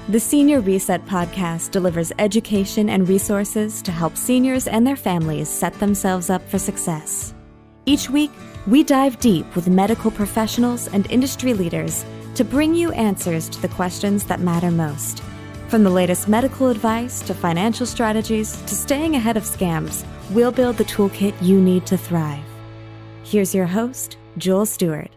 The Senior Reset podcast delivers education and resources to help seniors and their families set themselves up for success. Each week, we dive deep with medical professionals and industry leaders to bring you answers to the questions that matter most. From the latest medical advice to financial strategies to staying ahead of scams, we'll build the toolkit you need to thrive. Here's your host, Joel Stewart.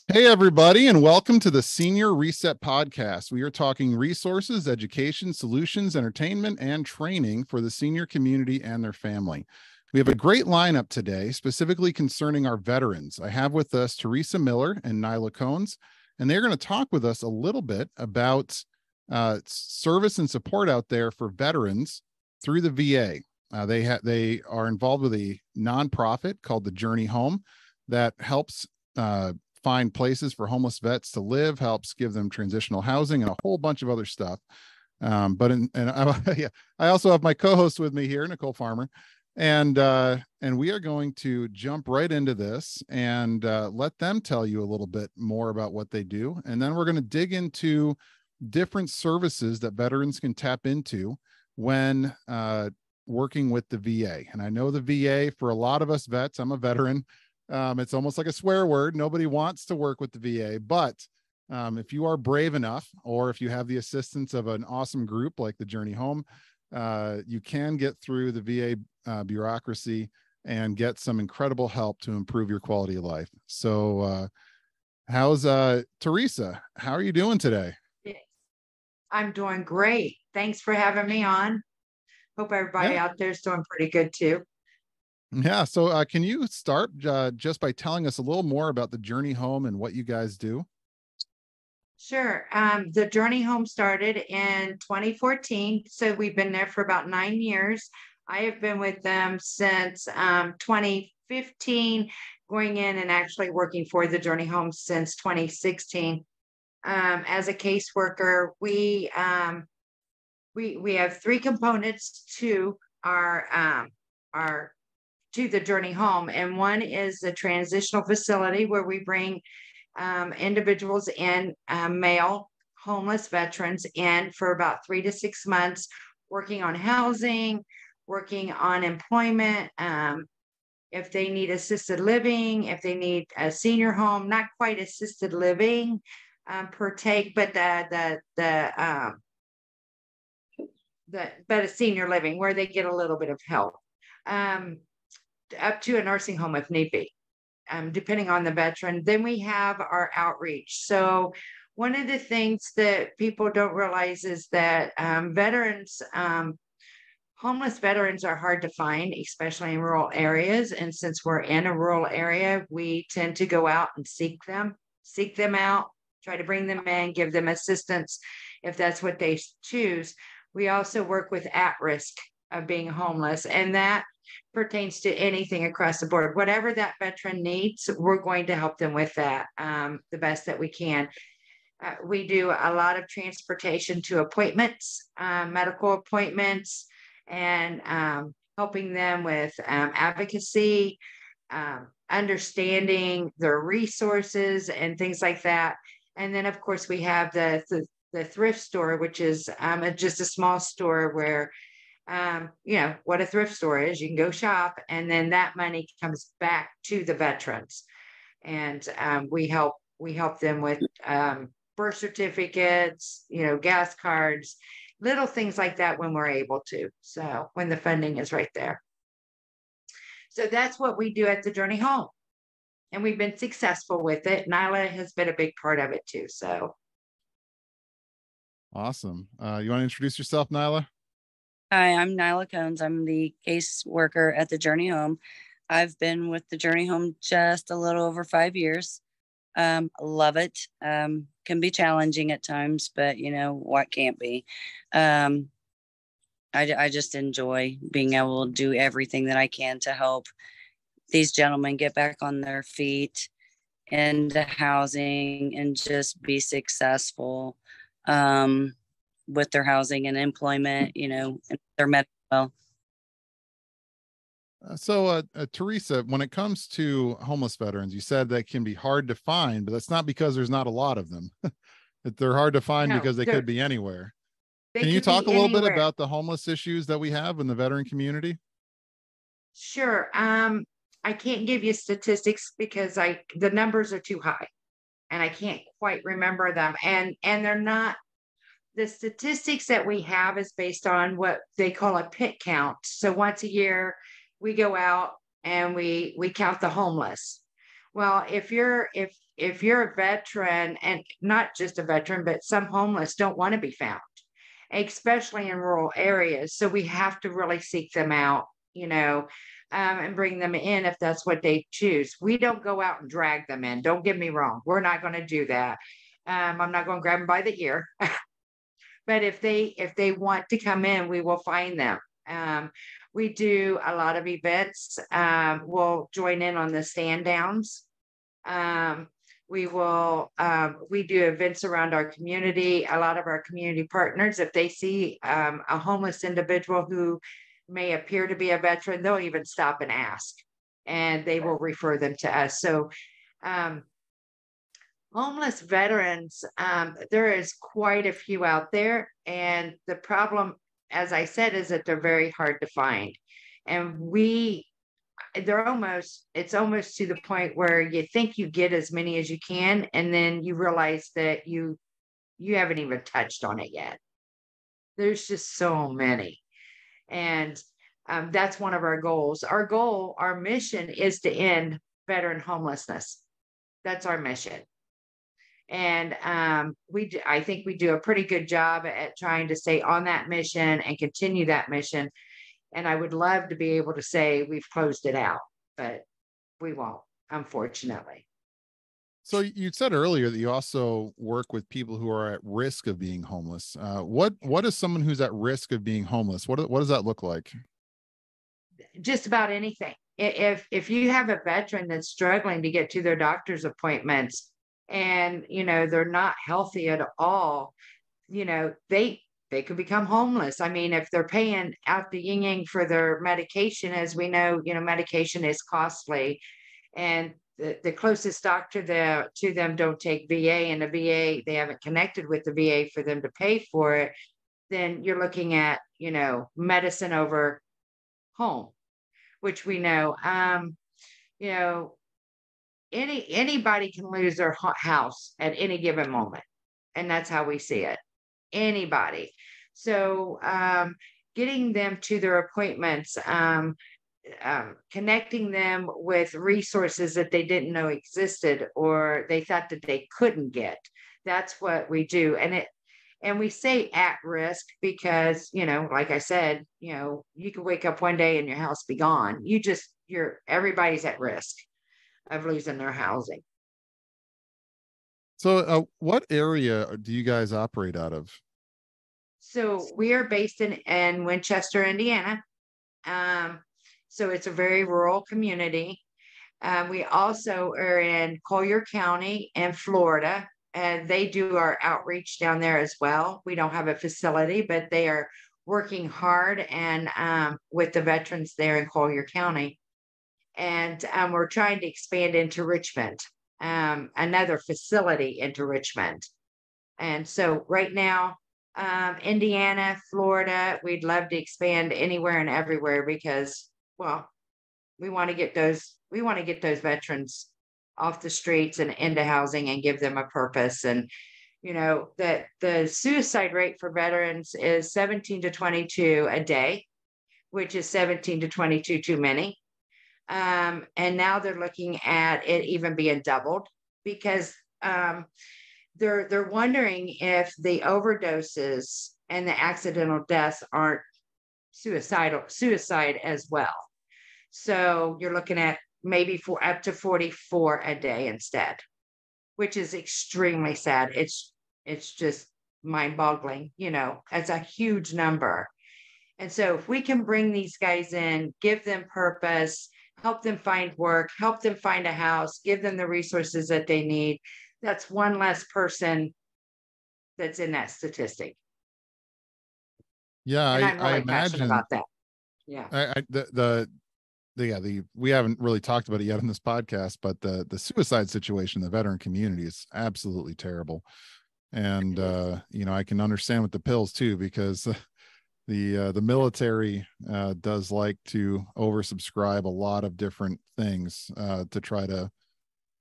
Hey, everybody, and welcome to the Senior Reset Podcast. We are talking resources, education, solutions, entertainment, and training for the senior community and their family. We have a great lineup today, specifically concerning our veterans. I have with us Theresa Miller and Nila Cones, and they're going to talk with us a little bit about service and support out there for veterans through the VA. They are involved with a nonprofit called the Journey Home that helps find places for homeless vets to live, helps give them transitional housing and a whole bunch of other stuff. I also have my co-host with me here, Nicole Farmer, and we are going to jump right into this and let them tell you a little bit more about what they do, and then we're going to dig into different services that veterans can tap into when working with the VA. And I know the VA, for a lot of us vets, I'm a veteran. It's almost like a swear word. Nobody wants to work with the VA, but if you are brave enough, or if you have the assistance of an awesome group like the Journey Home, you can get through the VA bureaucracy and get some incredible help to improve your quality of life. So how's Theresa? How are you doing today? I'm doing great. Thanks for having me on. Hope everybody out there is doing pretty good too. Yeah. So can you start just by telling us a little more about the Journey Home and what you guys do? Sure. The Journey Home started in 2014. So we've been there for about 9 years. I have been with them since 2015, going in and actually working for the Journey Home since 2016. As a caseworker, we have three components to to the Journey Home. And one is the transitional facility where we bring individuals in, male homeless veterans in for about 3 to 6 months, working on housing, working on employment, if they need assisted living, if they need a senior home, not quite assisted living per take, but but a senior living where they get a little bit of help. Up to a nursing home if need be, depending on the veteran. Then we have our outreach. So one of the things that people don't realize is that homeless veterans are hard to find, especially in rural areas. And since we're in a rural area, we tend to go out and seek them out, try to bring them in, give them assistance if that's what they choose. We also work with at-risk of being homeless, and that pertains to anything across the board. Whatever that veteran needs, we're going to help them with that the best that we can. We do a lot of transportation to appointments, medical appointments, and helping them with advocacy, understanding their resources and things like that. And then, of course, we have the thrift store, which is just a small store where what a thrift store is. You can go shop, and then that money comes back to the veterans. And we help them with birth certificates, gas cards, little things like that when we're able to. So when the funding is right there. So that's what we do at the Journey Home. And we've been successful with it. Nila has been a big part of it too. So awesome. You want to introduce yourself, Nila? Hi, I'm Nila Cones. I'm the caseworker at the Journey Home. I've been with the Journey Home just a little over 5 years. Love it. Can be challenging at times, but what can't be. I just enjoy being able to do everything that I can to help these gentlemen get back on their feet into housing and just be successful with their housing and employment, and their medical. Theresa, when it comes to homeless veterans, you said that can be hard to find, but that's not because there's not a lot of them. That they're hard to find No, because they could be anywhere. they Can you could talk be a little bit anywhere. about the homeless issues that we have in the veteran community? Sure. I can't give you statistics because the numbers are too high and I can't quite remember them. And they're not, the statistics that we have is based on what they call a pit count. So once a year we go out and we count the homeless. Well, if you're a veteran, and not just a veteran, but some homeless don't want to be found, especially in rural areas. So we have to really seek them out, and bring them in if that's what they choose. We don't go out and drag them in. Don't get me wrong. We're not going to do that. I'm not going to grab them by the ear. But if they want to come in, we will find them. We do a lot of events. We'll join in on the stand downs. We do events around our community. A lot of our community partners, if they see a homeless individual who may appear to be a veteran, they'll even stop and ask, and they will refer them to us. So homeless veterans, there is quite a few out there. And the problem, as I said, is that they're very hard to find. And it's almost to the point where you think you get as many as you can, and then you realize that you haven't even touched on it yet. There's just so many. And that's one of our goals. Our mission is to end veteran homelessness. That's our mission. And I think we do a pretty good job at trying to stay on that mission and continue that mission. And I would love to be able to say we've closed it out, but we won't, unfortunately. So you said earlier that you also work with people who are at risk of being homeless. What is someone who's at risk of being homeless? What does that look like? Just about anything. If you have a veteran that's struggling to get to their doctor's appointments, and they're not healthy at all, they could become homeless. I mean, if they're paying out the yin for their medication, as we know, medication is costly, and the closest doctor to them don't take VA, and the VA, they haven't connected with the VA for them to pay for it, then you're looking at medicine over home, which we know. Anybody can lose their house at any given moment, and that's how we see it. Anybody. So getting them to their appointments, connecting them with resources that they didn't know existed or they thought that they couldn't get. That's what we do. And we say at risk because, like I said, you could wake up one day and your house be gone. Everybody's at risk of losing their housing. So what area do you guys operate out of? So we are based in Winchester, Indiana. So it's a very rural community. We also are in Collier County in Florida, and they do our outreach down there as well. We don't have a facility, but they are working hard and with the veterans there in Collier County. And we're trying to expand into Richmond, another facility into Richmond. And so right now, Indiana, Florida, we'd love to expand anywhere and everywhere because, well, we want to get those veterans off the streets and into housing and give them a purpose. And, that the suicide rate for veterans is 17 to 22 a day, which is 17 to 22 too many. And now they're looking at it even being doubled because they're wondering if the overdoses and the accidental deaths aren't suicide as well. So you're looking at maybe up to 44 a day instead, which is extremely sad. It's just mind-boggling, it's a huge number. And so if we can bring these guys in, give them purpose, help them find work, help them find a house, give them the resources that they need, that's one less person that's in that statistic. Yeah, and I'm really I passionate imagine about that. Yeah. we haven't really talked about it yet in this podcast, but the suicide situation in the veteran community is absolutely terrible. And I can understand with the pills too, because the military does like to oversubscribe a lot of different things to try to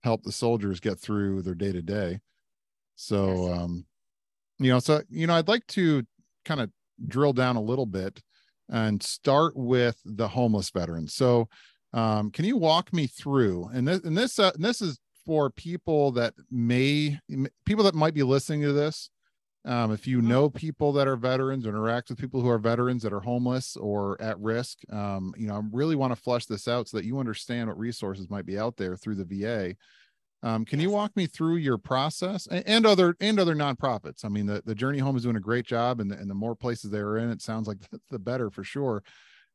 help the soldiers get through their day to day. So I'd like to kind of drill down a little bit and start with the homeless veterans. So can you walk me through, and this is for people that might be listening to this. If you know people that are veterans or interact with people who are veterans that are homeless or at risk, I really want to flesh this out so that you understand what resources might be out there through the VA. Can you walk me through your process and other nonprofits? I mean, the Journey Home is doing a great job, and the more places they're in, it sounds like the better for sure.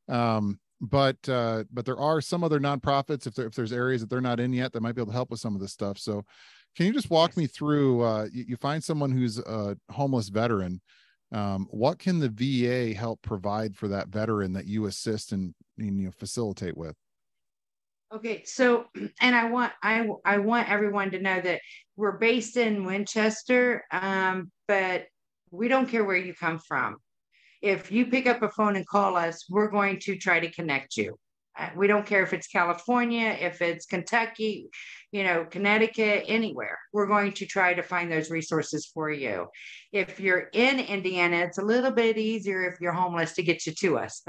But there are some other nonprofits, if there's areas that they're not in yet, that might be able to help with some of this stuff. So can you just walk me through, you find someone who's a homeless veteran, what can the VA help provide for that veteran that you assist and facilitate with? Okay, so, and I want everyone to know that we're based in Winchester, but we don't care where you come from. If you pick up a phone and call us, we're going to try to connect you. We don't care if it's California, if it's Kentucky, Connecticut, anywhere. We're going to try to find those resources for you. If you're in Indiana, it's a little bit easier if you're homeless to get you to us.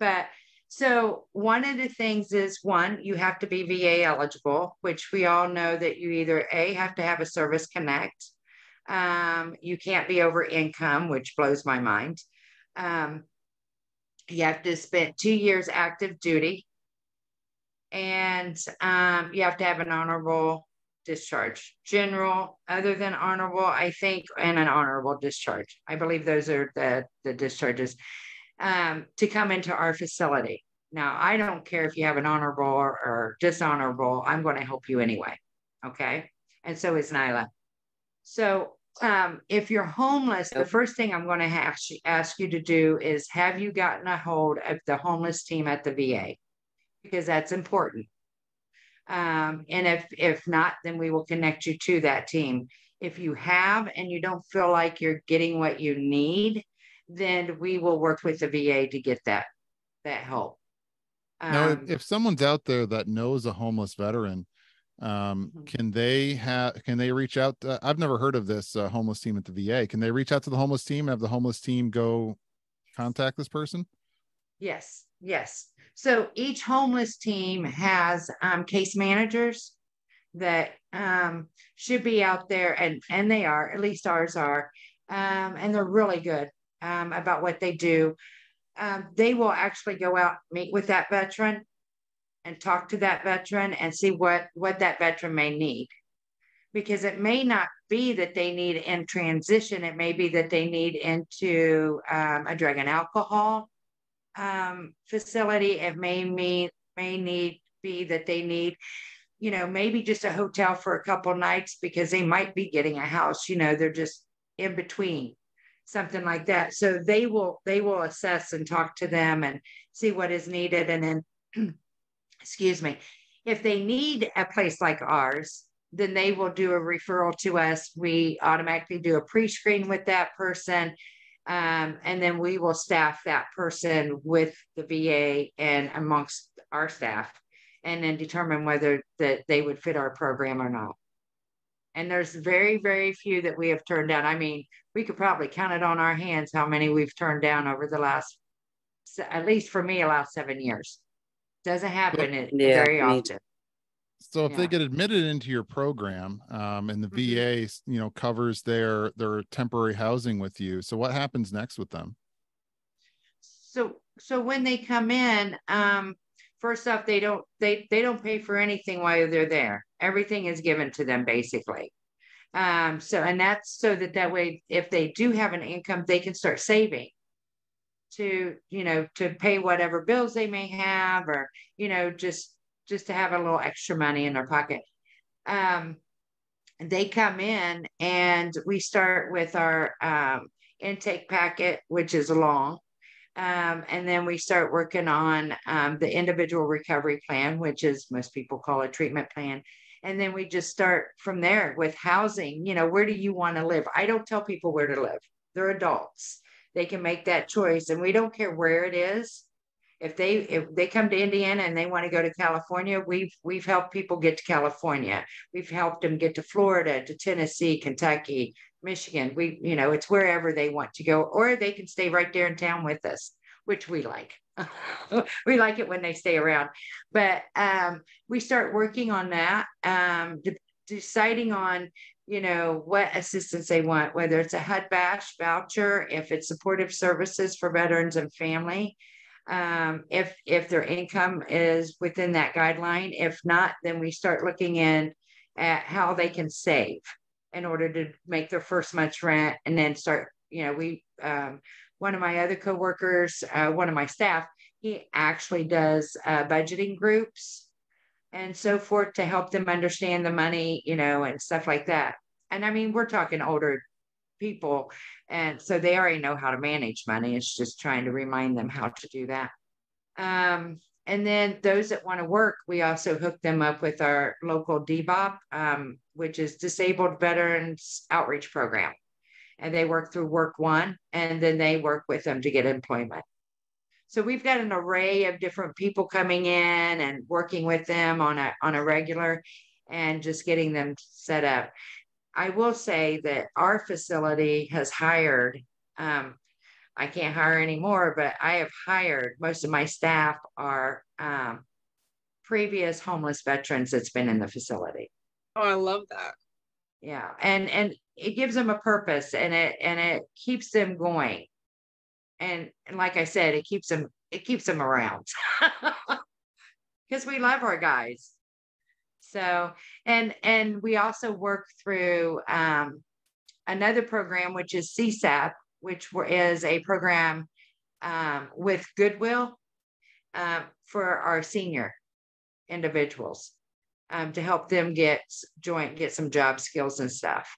But so one of the things is, one, you have to be VA eligible, which we all know that you either have to have a service connect. You can't be over income, which blows my mind. You have to spend 2 years active duty, and you have to have an honorable discharge. General, other than honorable, I think, and an honorable discharge. I believe those are the discharges to come into our facility. Now, I don't care if you have an honorable or dishonorable. I'm going to help you anyway. Okay. And so is Nila. So if you're homeless, the first thing I'm going to ask you to do is, have you gotten a hold of the homeless team at the VA? Because that's important. And if not, then we will connect you to that team. If you have and you don't feel like you're getting what you need, then we will work with the VA to get that help. Now, if someone's out there that knows a homeless veteran, can they reach out? I've never heard of this homeless team at the VA. Can they reach out to the homeless team, have the homeless team go contact this person? Yes. So each homeless team has case managers that should be out there, and they are, at least ours are, and they're really good about what they do. They will actually go out, meet with that veteran, and talk to that veteran and see what that veteran may need. Because it may not be that they need in transition. It may be that they need into a drug and alcohol facility. It may be that they need, maybe just a hotel for a couple nights because they might be getting a house. They're just in between, something like that. So they will assess and talk to them and see what is needed. And then, excuse me, if they need a place like ours, then they will do a referral to us. We automatically do a pre-screen with that person. And then we will staff that person with the VA and amongst our staff, and then determine whether that they would fit our program or not. And there's very, very few that we have turned down. I mean, we could probably count it on our hands how many we've turned down over the last, at least for me, last 7 years. Doesn't happen very often. So if they get admitted into your program, and the VA, covers their temporary housing with you, so what happens next with them? So when they come in, first off, they don't pay for anything while they're there. Everything is given to them basically. And that's so that way, if they do have an income, they can start saving to pay whatever bills they may have, or just to have a little extra money in their pocket. They come in and we start with our intake packet, which is long. And then we start working on the individual recovery plan, which is most people call a treatment plan. And then we just start from there with housing. You know, where do you want to live? I don't tell people where to live. They're adults. They can make that choice. And we don't care where it is. If they come to Indiana and they want to go to California, we've helped people get to California. We've helped them get to Florida, to Tennessee, Kentucky, Michigan. It's wherever they want to go, or they can stay right there in town with us, which we like. We like it when they stay around. But we start working on that, deciding on, what assistance they want, whether it's a HUD bash voucher, if it's supportive services for veterans and family. If their income is within that guideline. If not, then we start looking at how they can save in order to make their first month's rent, and then start, one of my other coworkers, one of my staff, he actually does budgeting groups and so forth to help them understand the money, and stuff like that. And I mean, we're talking older people, and so they already know how to manage money. It's just trying to remind them how to do that. And then those that want to work, we also hook them up with our local DBOP, which is Disabled Veterans Outreach Program. And they work through Work One, and then they work with them to get employment. So we've got an array of different people coming in and working with them on a regular, and just getting them set up. I will say that our facility has hired, I can't hire anymore, but I have hired, most of my staff are previous homeless veterans that's been in the facility. Oh, I love that. Yeah. And it gives them a purpose, and it keeps them going. And like I said, it keeps them around because we love our guys. So, and we also work through another program, which is CSAP, which is a program with Goodwill for our senior individuals, to help them get some job skills and stuff.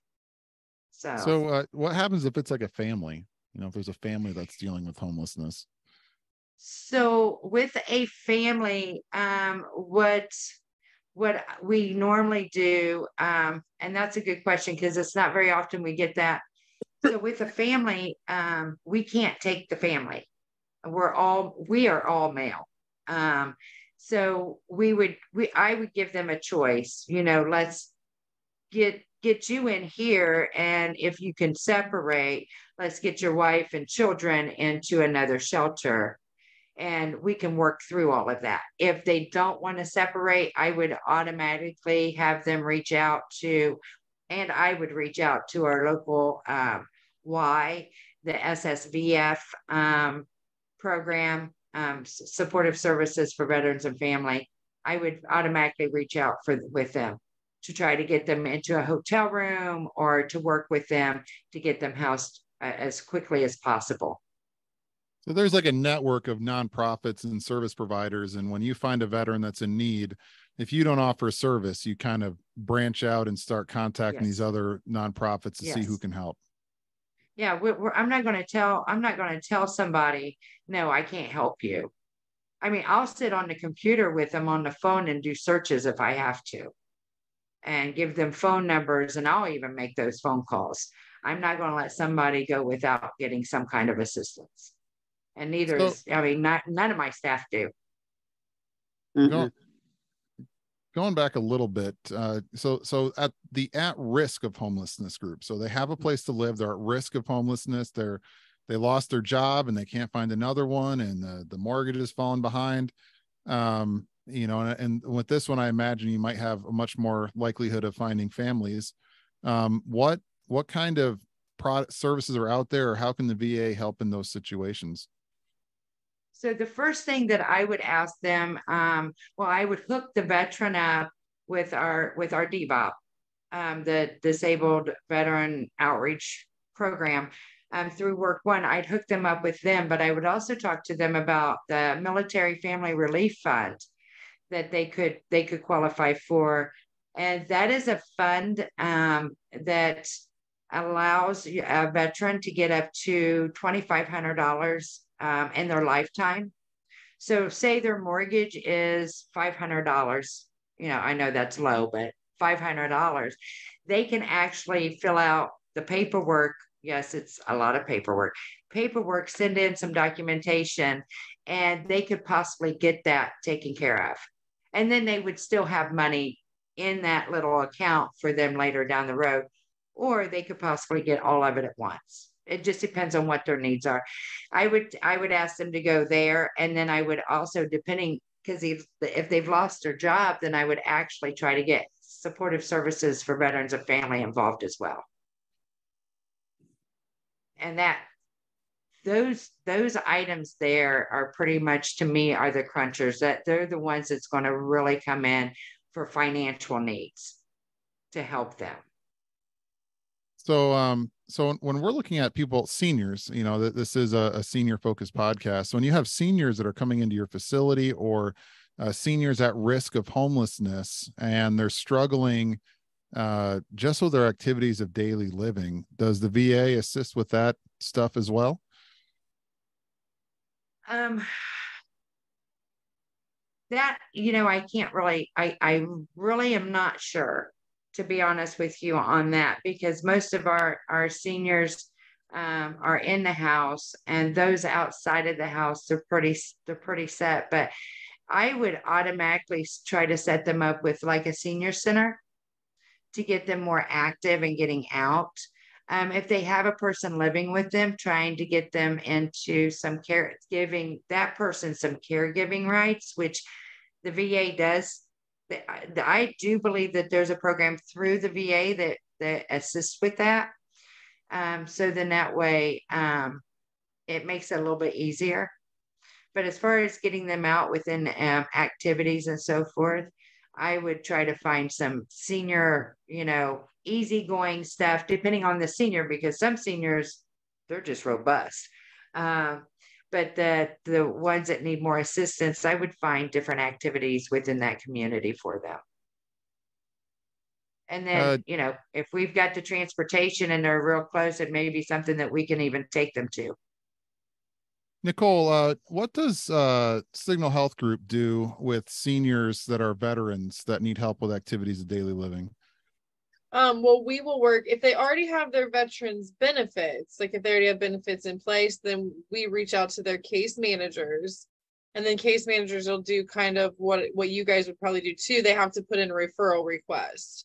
So what happens if it's like a family? If there's a family that's dealing with homelessness? So with a family, what we normally do, and that's a good question because it's not very often we get that. So with a family, we can't take the family. We are all male. So I would give them a choice, let's get you in here. And if you can separate, let's get your wife and children into another shelter, and we can work through all of that. If they don't want to separate, I would automatically have them reach out to, and I would reach out to our local the SSVF program, supportive services for veterans and family. I would automatically reach out with them to try to get them into a hotel room, or to work with them to get them housed as quickly as possible. So there's like a network of nonprofits and service providers. And when you find a veteran that's in need, if you don't offer a service, you kind of branch out and start contacting these other nonprofits to see who can help. Yeah, I'm not going to tell somebody, no, I can't help you. I mean, I'll sit on the computer with them on the phone and do searches if I have to, and give them phone numbers, and I'll even make those phone calls. I'm not going to let somebody go without getting some kind of assistance. And none of my staff do. Going back a little bit, so at the at-risk of homelessness group, so they have a place to live, they're at risk of homelessness, they lost their job and they can't find another one, and the mortgage is falling behind. And with this one, I imagine you might have a much more likelihood of finding families. What kind of product services are out there, or how can the VA help in those situations? So the first thing that I would ask them, I would hook the veteran up with our DBOP, the Disabled Veteran Outreach Program, through Work One. I'd hook them up with them, but I would also talk to them about the Military Family Relief Fund that they could qualify for, and that is a fund that allows a veteran to get up to $2,500 in their lifetime. So say their mortgage is $500. I know that's low, but $500. They can actually fill out the paperwork. Yes, it's a lot of paperwork, send in some documentation, and they could possibly get that taken care of. And then they would still have money in that little account for them later down the road, or they could possibly get all of it at once. It just depends on what their needs are. I would ask them to go there, and then I would also, depending, because if they've lost their job, then I would actually try to get supportive services for veterans and family involved as well. And those items there are pretty much, to me, are the crunchers, that they're the ones that's going to really come in for financial needs to help them. So when we're looking at people, seniors, this is a senior focused podcast. So when you have seniors that are coming into your facility, or seniors at risk of homelessness, and they're struggling just with their activities of daily living, does the VA assist with that stuff as well? That, I can't really, I really am not sure, to be honest with you, on that, because most of our seniors are in the house, and those outside of the house, they're pretty set. But I would automatically try to set them up with like a senior center to get them more active and getting out. If they have a person living with them, trying to get them into some care, giving that person some caregiving rights, which the VA does. I do believe that there's a program through the VA that assists with that. So then that way, it makes it a little bit easier. But as far as getting them out within activities and so forth, I would try to find some senior, easygoing stuff, depending on the senior, because some seniors, they're just robust. But the ones that need more assistance, I would find different activities within that community for them. And then, if we've got the transportation and they're real close, it may be something that we can even take them to. Nicole, what does Signal Health Group do with seniors that are veterans that need help with activities of daily living? Well, we will work if they already have their veterans benefits, like if they already have benefits in place, then we reach out to their case managers, and then case managers will do kind of what you guys would probably do too. They have to put in a referral request.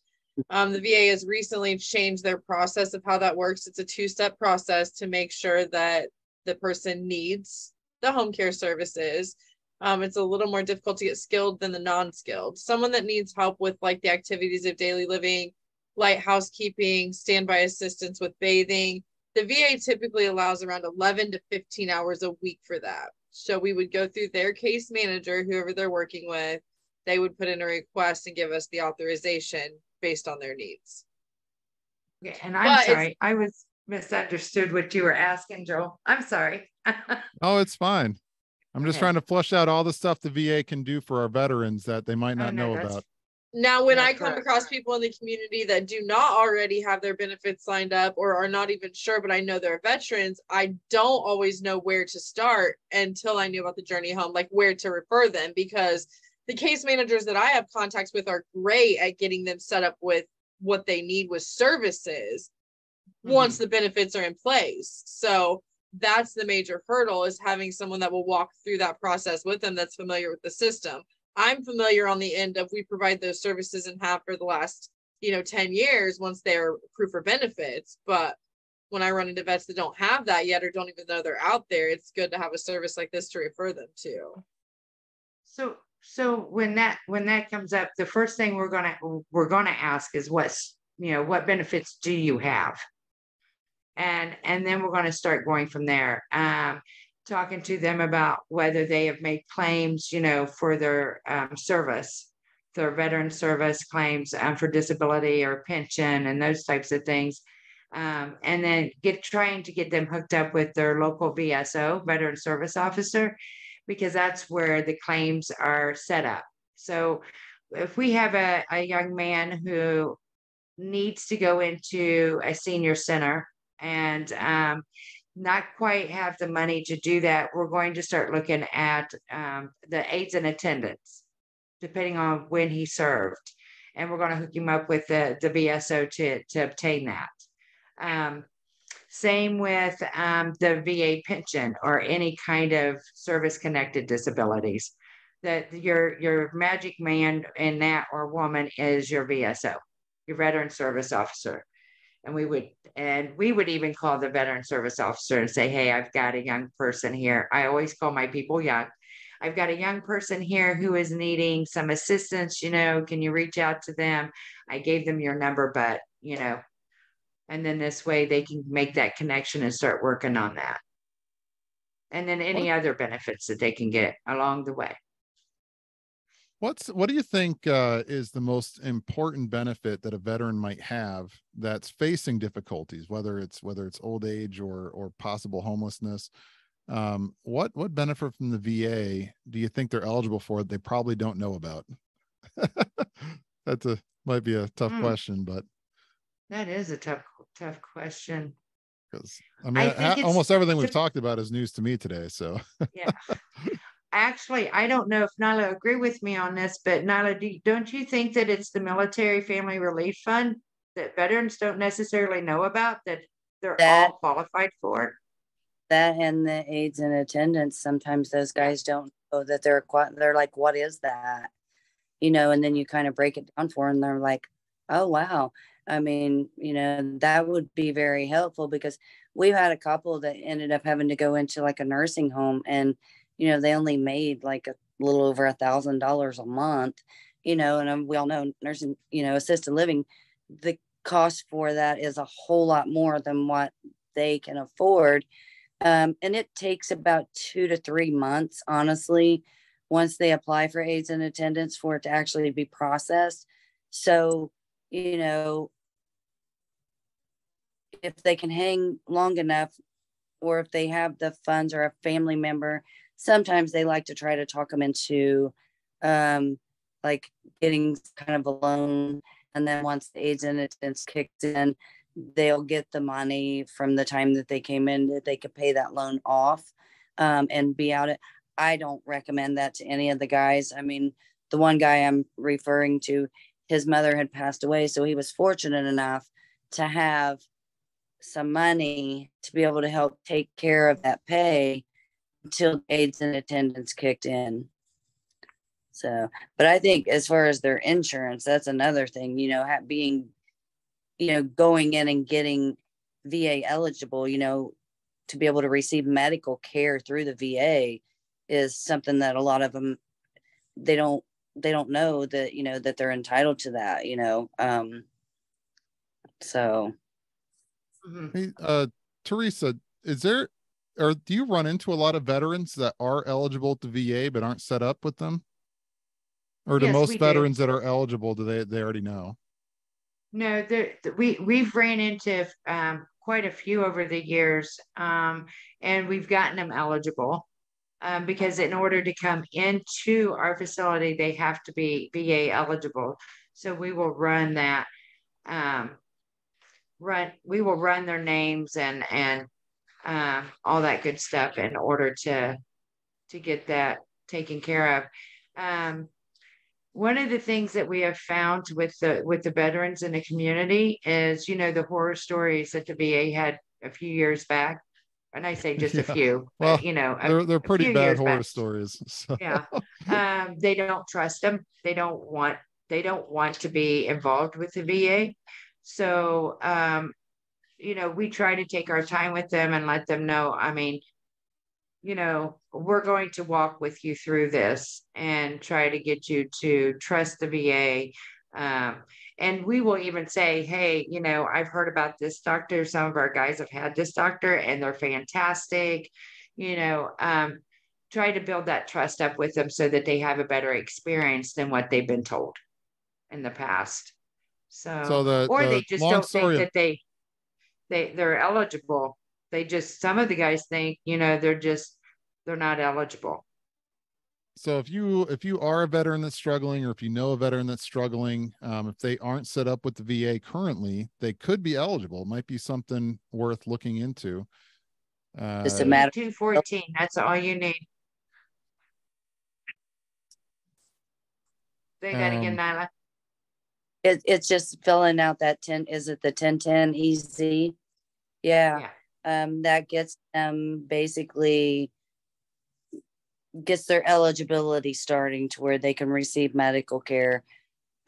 The VA has recently changed their process of how that works. It's a 2-step process to make sure that the person needs the home care services. It's a little more difficult to get skilled than the non-skilled. Someone that needs help with like the activities of daily living, light housekeeping, standby assistance with bathing, the VA typically allows around 11 to 15 hours a week for that. So we would go through their case manager, whoever they're working with, they would put in a request and give us the authorization based on their needs. Okay, and I'm sorry, I was misunderstood what you were asking, Joel. I'm sorry. Oh, it's fine. I'm just trying to flush out all the stuff the VA can do for our veterans that they might not know about. Now, when I come across people in the community that do not already have their benefits signed up or are not even sure, but I know they're veterans, I don't always know where to start until I knew about the journey home, like where to refer them, because the case managers that I have contacts with are great at getting them set up with what they need with services once the benefits are in place. So that's the major hurdle, is having someone that will walk through that process with them that's familiar with the system. I'm familiar on the end of, we provide those services and have for the last 10 years once they're approved for benefits. But when I run into vets that don't have that yet or don't even know they're out there, it's good to have a service like this to refer them to. So when that comes up, the first thing we're gonna ask is what benefits do you have? And then we're going to start going from there, talking to them about whether they have made claims, for their service, their veteran service claims for disability or pension and those types of things. And then trying to get them hooked up with their local VSO, veteran service officer, because that's where the claims are set up. So if we have a young man who needs to go into a senior center, and not quite have the money to do that, we're going to start looking at the aides and attendants, depending on when he served. And we're going to hook him up with the VSO to obtain that. Same with the VA pension or any kind of service-connected disabilities. That your magic man in that or woman is your VSO, your veteran service officer. And we would even call the veteran service officer and say, hey, I've got a young person here. I always call my people young. I've got a young person here who is needing some assistance, can you reach out to them? I gave them your number, but, and then this way they can make that connection and start working on that. And then any other benefits that they can get along the way. What do you think is the most important benefit that a veteran might have that's facing difficulties, whether it's old age or possible homelessness? What benefit from the VA do you think they're eligible for that they probably don't know about? Might be a tough question, but that is a tough question. Because I mean, almost everything we've talked about is news to me today. So yeah. Actually, I don't know if Nila agree with me on this, but Nila, don't you think that it's the Military Family Relief Fund that veterans don't necessarily know about, that they're all qualified for? That and the aides and attendants, sometimes those guys don't know that they're like, what is that? And then you kind of break it down for them. They're like, oh, wow. I mean, that would be very helpful, because we've had a couple that ended up having to go into like a nursing home, and they only made like a little over $1,000 a month, and we all know nursing, assisted living, the cost for that is a whole lot more than what they can afford. And it takes about 2 to 3 months, honestly, once they apply for aides and attendants, for it to actually be processed. So, if they can hang long enough, or if they have the funds or a family member, sometimes they like to try to talk them into like getting kind of a loan. And then once the aides and attendants kicks in, they'll get the money from the time that they came in, that they could pay that loan off and be out it. I don't recommend that to any of the guys. I mean, the one guy I'm referring to, his mother had passed away, so he was fortunate enough to have some money to be able to help take care of that pay until aides and attendants kicked in. So, but I think as far as their insurance, that's another thing, being, going in and getting VA eligible, to be able to receive medical care through the VA is something that a lot of them, they don't know that, that they're entitled to that, so. Hey, Theresa, do you run into a lot of veterans that are eligible at the VA but aren't set up with them? Or do Yes, most veterans that are eligible, do they already know? No, we've ran into quite a few over the years, and we've gotten them eligible because in order to come into our facility, they have to be VA eligible. So we will run that. We will run their names and all that good stuff in order to get that taken care of. One of the things that we have found with the veterans in the community is, the horror stories that the VA had a few years back. And I say just a few, well, but they're pretty bad horror stories. So. Yeah. They don't trust them. They don't want to be involved with the VA. So, we try to take our time with them and let them know, I mean, we're going to walk with you through this and try to get you to trust the VA. And we will even say, hey, I've heard about this doctor. Some of our guys have had this doctor and they're fantastic. Try to build that trust up with them so that they have a better experience than what they've been told in the past. So they just don't think that they're eligible. Some of the guys think, they're not eligible. So if you are a veteran that's struggling, or if you know a veteran that's struggling, if they aren't set up with the VA currently, they could be eligible. It might be something worth looking into. Just a matter. 8214. That's all you need. Say that again, Nila. It's just filling out that 10. Is it the 1010 easy? Yeah. That gets them basically gets their eligibility starting to where they can receive medical care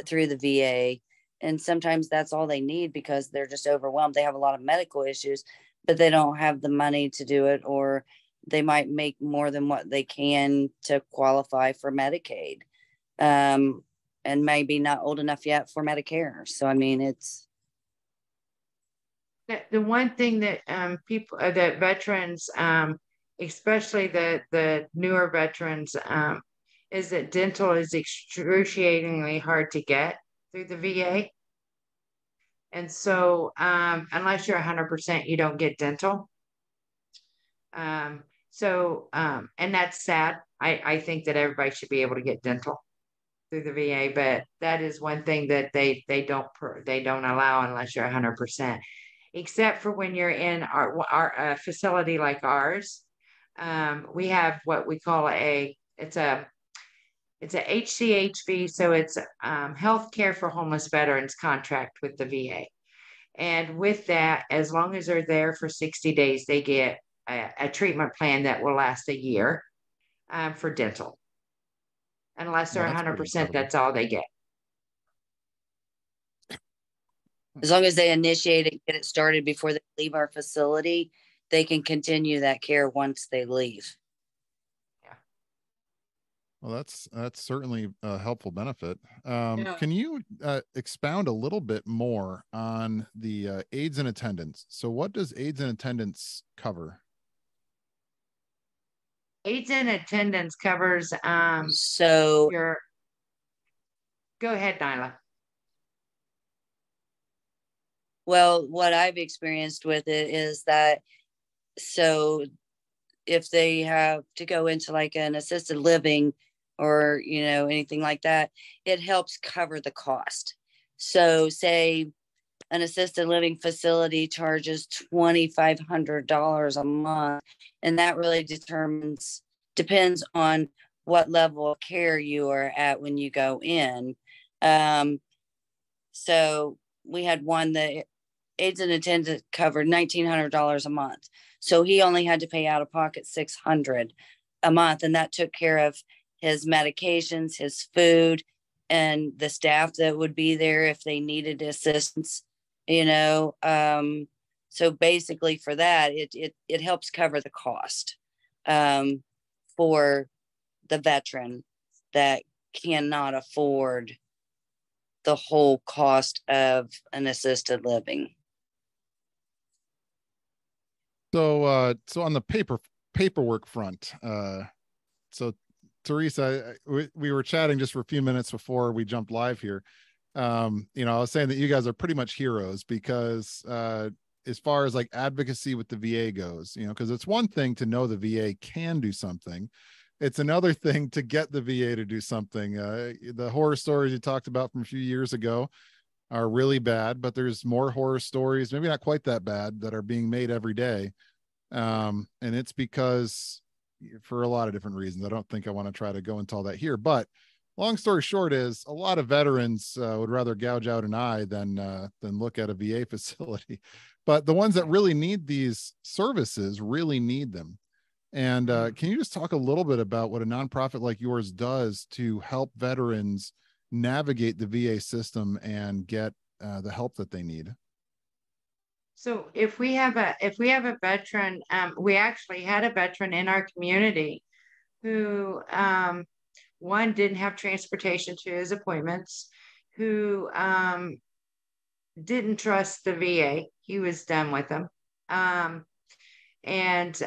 through the VA. And sometimes that's all they need because they're just overwhelmed. They have a lot of medical issues, but they don't have the money to do it, or they might make more than what they can to qualify for Medicaid. And maybe not old enough yet for Medicare. So, I mean, it's. The one thing that people, that veterans, especially the newer veterans, is that dental is excruciatingly hard to get through the VA. And so unless you're 100%, you don't get dental. And that's sad. I think that everybody should be able to get dental through the VA, but that is one thing that they don't allow unless you're 100%, except for when you're in our facility like ours. We have what we call it's a HCHV, so it's healthcare for homeless veterans contract with the VA. And with that, as long as they're there for 60 days, they get a treatment plan that will last a year for dental. Unless they're 100%, that's all they get. As long as they initiate and get it started before they leave our facility, they can continue that care once they leave. Yeah. Well, that's certainly a helpful benefit. Can you expound a little bit more on the aids in attendance? So what does aids in attendance cover? Aids in attendance covers so go ahead, Nila. Well, what I've experienced with it is that, so if they have to go into like an assisted living or, anything like that, it helps cover the cost. So say an assisted living facility charges $2,500 a month, and that really depends on what level of care you are at when you go in. So we had one that aids in attendance covered $1,900 a month. So he only had to pay out of pocket $600 a month, and that took care of his medications, his food, and the staff that would be there if they needed assistance. So basically for that, it helps cover the cost for the veteran that cannot afford the whole cost of an assisted living. So on the paperwork front, so Theresa, we were chatting just for a few minutes before we jumped live here. I was saying that you guys are pretty much heroes because as far as like advocacy with the VA goes, because it's one thing to know the VA can do something. It's another thing to get the VA to do something. The horror stories you talked about from a few years ago are really bad, but there's more horror stories, maybe not quite that bad, that are being made every day. And it's because for a lot of different reasons. I don't think I want to try to go into all that here, but long story short is a lot of veterans would rather gouge out an eye than look at a VA facility. But the ones that really need these services really need them. And can you just talk a little bit about what a nonprofit like yours does to help veterans navigate the VA system and get the help that they need? So if we have a veteran, we actually had a veteran in our community who one didn't have transportation to his appointments, who didn't trust the VA. He was done with them. And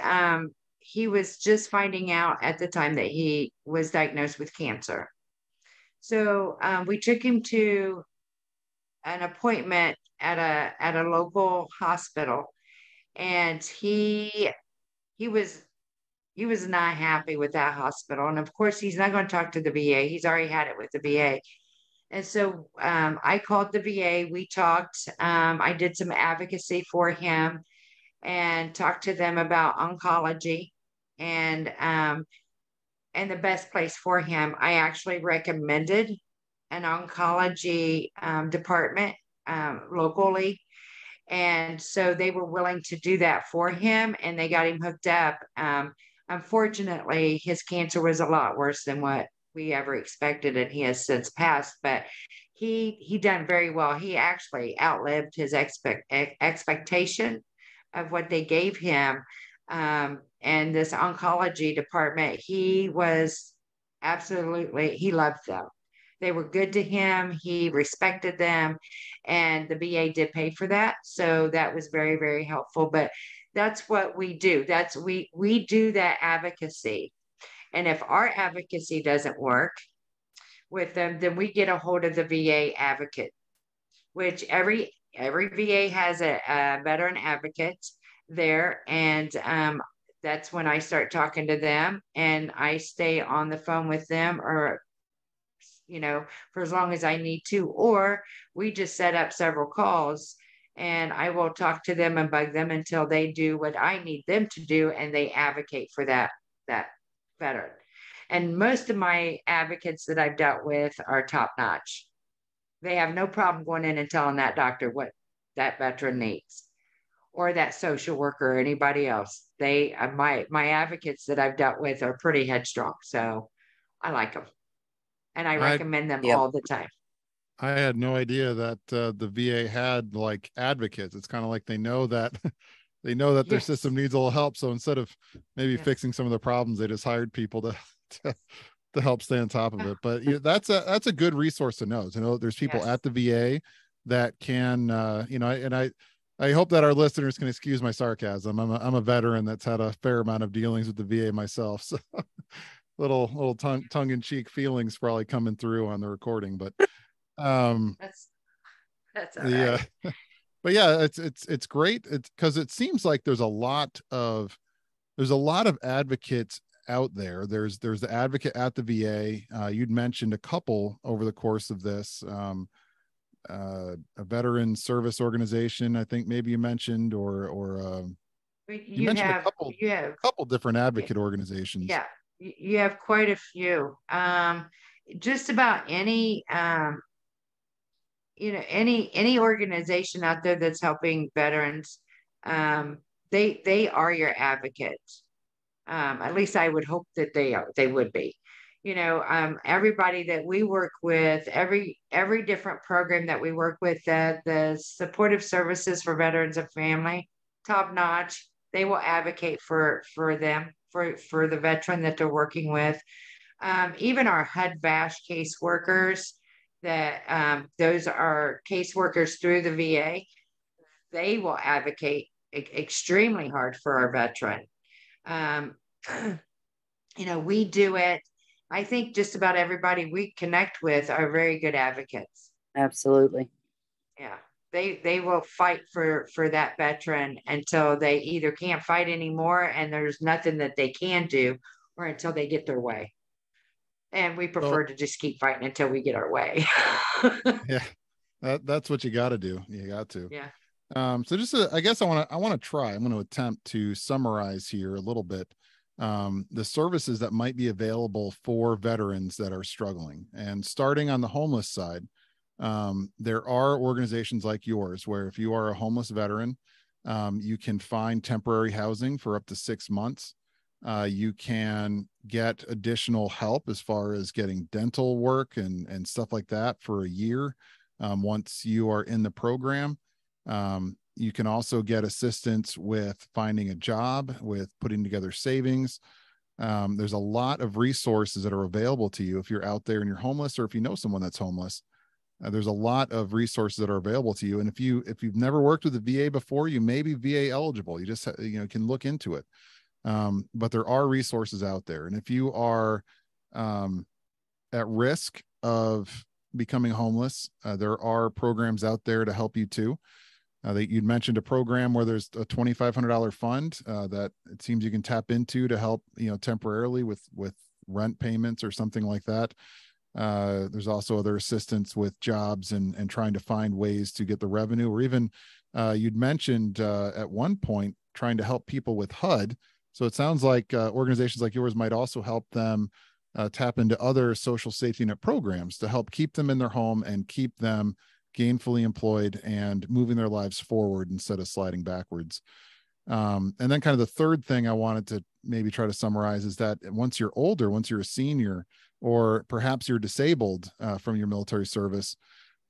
he was just finding out at the time that he was diagnosed with cancer. So we took him to an appointment at a local hospital, and he was not happy with that hospital. And of course, he's not going to talk to the VA. He's already had it with the VA. And so I called the VA. We talked. I did some advocacy for him. and talked to them about oncology and the best place for him. I actually recommended an oncology department locally. And so they were willing to do that for him, and they got him hooked up. Unfortunately, his cancer was a lot worse than what we ever expected, and he has since passed. But he done very well. He actually outlived his expectation of what they gave him. And this oncology department, he was absolutely, he loved them. They were good to him. He respected them, and the VA did pay for that. So that was very, very helpful. But that's what we do. We do that advocacy. And if our advocacy doesn't work with them, then we get a hold of the VA advocate, which every VA has a veteran advocate there. And that's when I start talking to them, and I stay on the phone with them, or for as long as I need to, or we just set up several calls, and I will talk to them and bug them until they do what I need them to do, and they advocate for that veteran. And most of my advocates that I've dealt with are top notch. They have no problem going in and telling that doctor what that veteran needs, or that social worker, or anybody else. They my advocates that I've dealt with are pretty headstrong, so I like them. And I recommend them all the time. I had no idea that the VA had like advocates. It's kind of like they know that their system needs a little help. So instead of maybe fixing some of the problems, they just hired people to help stay on top of it. But that's a good resource to know. To know there's people at the VA that can and I hope that our listeners can excuse my sarcasm. I'm a veteran that's had a fair amount of dealings with the VA myself. So little tongue-in-cheek feelings probably coming through on the recording, but that's all right. But yeah, it's great. It's because it seems like there's a lot of advocates out there. There's the advocate at the VA. You'd mentioned a couple over the course of this. A veteran service organization, I think maybe you mentioned, or you mentioned a couple different advocate organizations. Yeah, you have quite a few. Just about any any organization out there that's helping veterans, they are your advocates. At least I would hope that they would be. Everybody that we work with, every different program that we work with, the supportive services for veterans and family, top notch. They will advocate for them, for the veteran that they're working with. Even our HUD-VASH caseworkers, that those are caseworkers through the VA, they will advocate extremely hard for our veteran. We do it. I think just about everybody we connect with are very good advocates. Absolutely. Yeah. They will fight for that veteran until they either can't fight anymore and there's nothing that they can do, or until they get their way. And we prefer to just keep fighting until we get our way. Yeah, that's what you got to do. You got to. Yeah. So just I guess I'm going to attempt to summarize here a little bit the services that might be available for veterans that are struggling. And starting on the homeless side, there are organizations like yours where if you are a homeless veteran, you can find temporary housing for up to 6 months. You can get additional help as far as getting dental work and stuff like that for a year. Once you are in the program, you can also get assistance with finding a job, with putting together savings. There's a lot of resources that are available to you if you're out there and you're homeless, or if you know someone that's homeless. There's a lot of resources that are available to you. And if you've never worked with the VA before, you may be VA eligible. You just can look into it. But there are resources out there. And if you are at risk of becoming homeless, there are programs out there to help you too. You'd mentioned a program where there's a $2,500 fund that it seems you can tap into to help, temporarily with rent payments or something like that. There's also other assistance with jobs and trying to find ways to get the revenue, or even you'd mentioned at one point trying to help people with HUD. So it sounds like organizations like yours might also help them tap into other social safety net programs to help keep them in their home and keep them gainfully employed and moving their lives forward instead of sliding backwards. And then kind of the third thing I wanted to maybe try to summarize is that once you're older, once you're a senior, or perhaps you're disabled from your military service,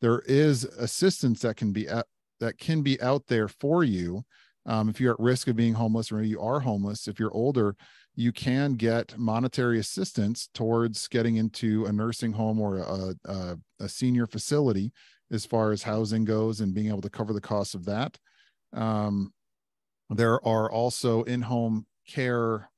there is assistance that can be out there for you. If you're at risk of being homeless, or maybe you are homeless, if you're older, you can get monetary assistance towards getting into a nursing home or a senior facility as far as housing goes and being able to cover the cost of that. There are also in-home care,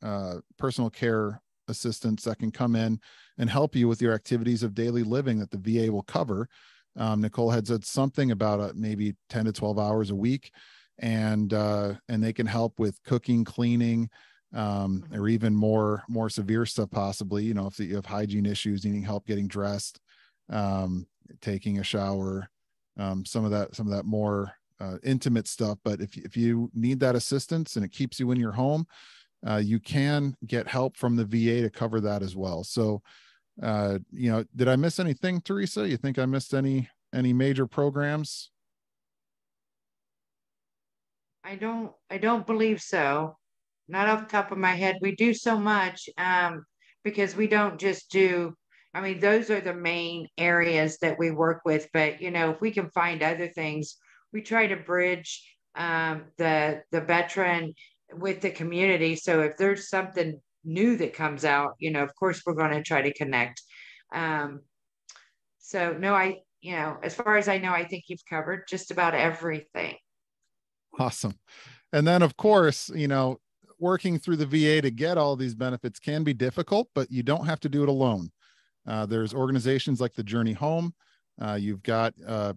personal care assistants that can come in and help you with your activities of daily living that the VA will cover. Nicole had said something about maybe 10 to 12 hours a week, and they can help with cooking, cleaning, or even more severe stuff possibly. You know, if you have hygiene issues, needing help getting dressed, taking a shower, some of that more intimate stuff. But if you need that assistance and it keeps you in your home, you can get help from the VA to cover that as well. So, you know, did I miss anything, Theresa? You think I missed any major programs? I don't believe so. Not off the top of my head. We do so much because we don't just do, I mean, those are the main areas that we work with. But, you know, if we can find other things, we try to bridge the veteran with the community. So if there's something new that comes out, you know, of course, we're going to try to connect. So no, you know, as far as I know, I think you've covered just about everything. Awesome. And then, of course, you know, working through the VA to get all these benefits can be difficult, but you don't have to do it alone. There's organizations like the Journey Home. You've got,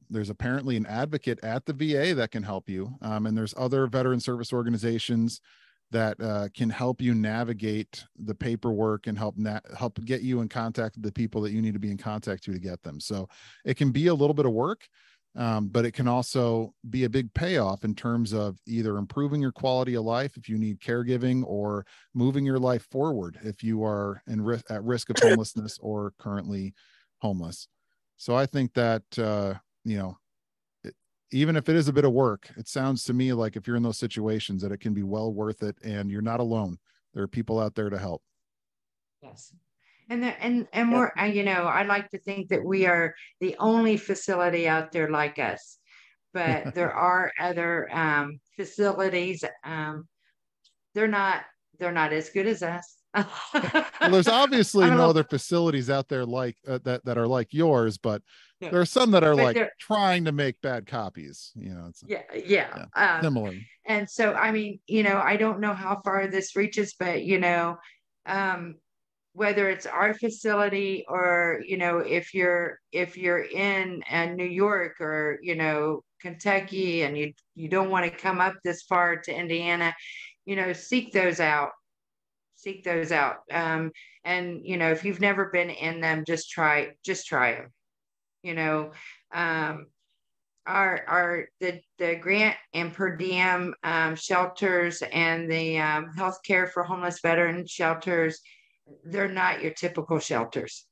there's apparently an advocate at the VA that can help you. And there's other veteran service organizations that can help you navigate the paperwork and help get you in contact with the people that you need to be in contact to get them. So it can be a little bit of work, but it can also be a big payoff in terms of either improving your quality of life if you need caregiving, or moving your life forward if you are at risk of homelessness or currently homeless. So I think that, you know, even if it is a bit of work, it sounds to me like if you're in those situations that it can be well worth it, and you're not alone. There are people out there to help. Yes. And we're, you know, I like to think that we are the only facility out there like us, but there are other facilities. They're not as good as us. Well, there's obviously no other facilities out there like that are like yours, but there are some that are like trying to make bad copies. You know, it's similar. And so, I mean, you know, I don't know how far this reaches, but you know, whether it's our facility or, you know, if you're in New York or, you know, Kentucky, and you don't want to come up this far to Indiana, you know, seek those out. And you know, if you've never been in them, just try them. You know, the grant and per diem shelters and the healthcare for homeless veteran shelters, they're not your typical shelters.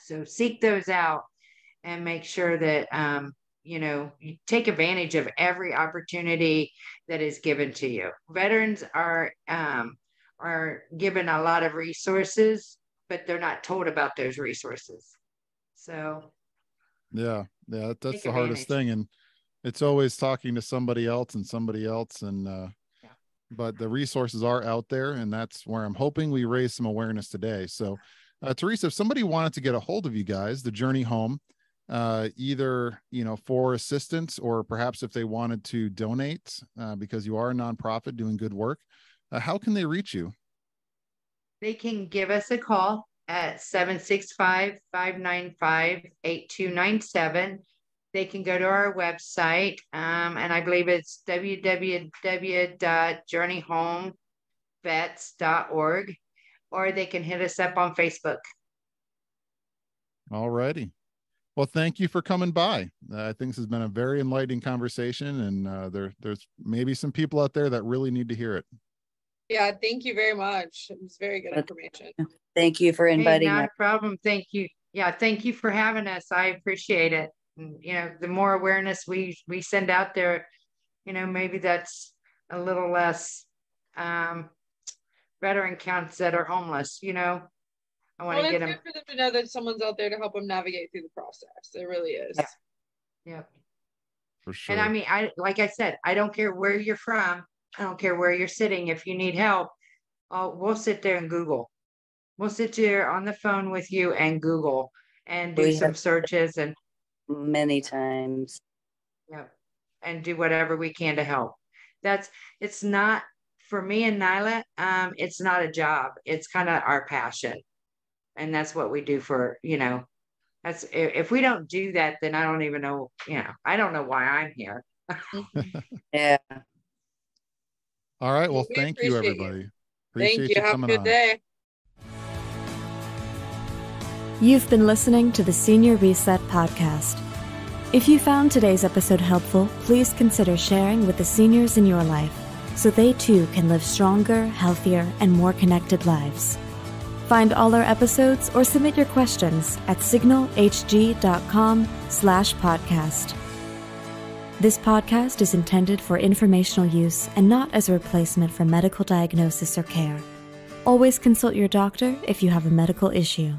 So seek those out and make sure that you know, you take advantage of every opportunity that is given to you. Veterans are given a lot of resources, but they're not told about those resources. So yeah, that's the hardest thing. And it's always talking to somebody else. And but the resources are out there, and that's where I'm hoping we raise some awareness today. So Theresa, if somebody wanted to get a hold of you guys, the Journey Home, either, you know, for assistance, or perhaps if they wanted to donate, because you are a nonprofit doing good work, how can they reach you? They can give us a call at 765-595-8297. They can go to our website, and I believe it's www.journeyhomevets.org, or they can hit us up on Facebook. All righty. Well, thank you for coming by. I think this has been a very enlightening conversation, and there's maybe some people out there that really need to hear it. Yeah, thank you very much. It was very good information. Thank you for inviting Hey, not me. a problem. Thank you. Yeah, thank you for having us. I appreciate it. And, you know, the more awareness we send out there, you know, maybe that's a little less veteran counts that are homeless, you know. I want to get It's them. good for them to know that someone's out there to help them navigate through the process. It really is. Yeah. Yeah. For sure. And I mean, like I said, I don't care where you're from. I don't care where you're sitting. If you need help, we'll sit there and Google. We'll sit there on the phone with you and Google and do some searches and many times. yeah, and do whatever we can to help. It's not for me and Nila. It's not a job. It's kind of our passion, and that's what we do for, you know. That's if we don't do that, then I don't even know. You know, I don't know why I'm here. Yeah. All right. Well, We thank you, appreciate everybody. Thank you. Have a good day. You've been listening to the Senior Reset Podcast. If you found today's episode helpful, please consider sharing with the seniors in your life so they too can live stronger, healthier, and more connected lives. Find all our episodes or submit your questions at signalhg.com/podcast. This podcast is intended for informational use and not as a replacement for medical diagnosis or care. Always consult your doctor if you have a medical issue.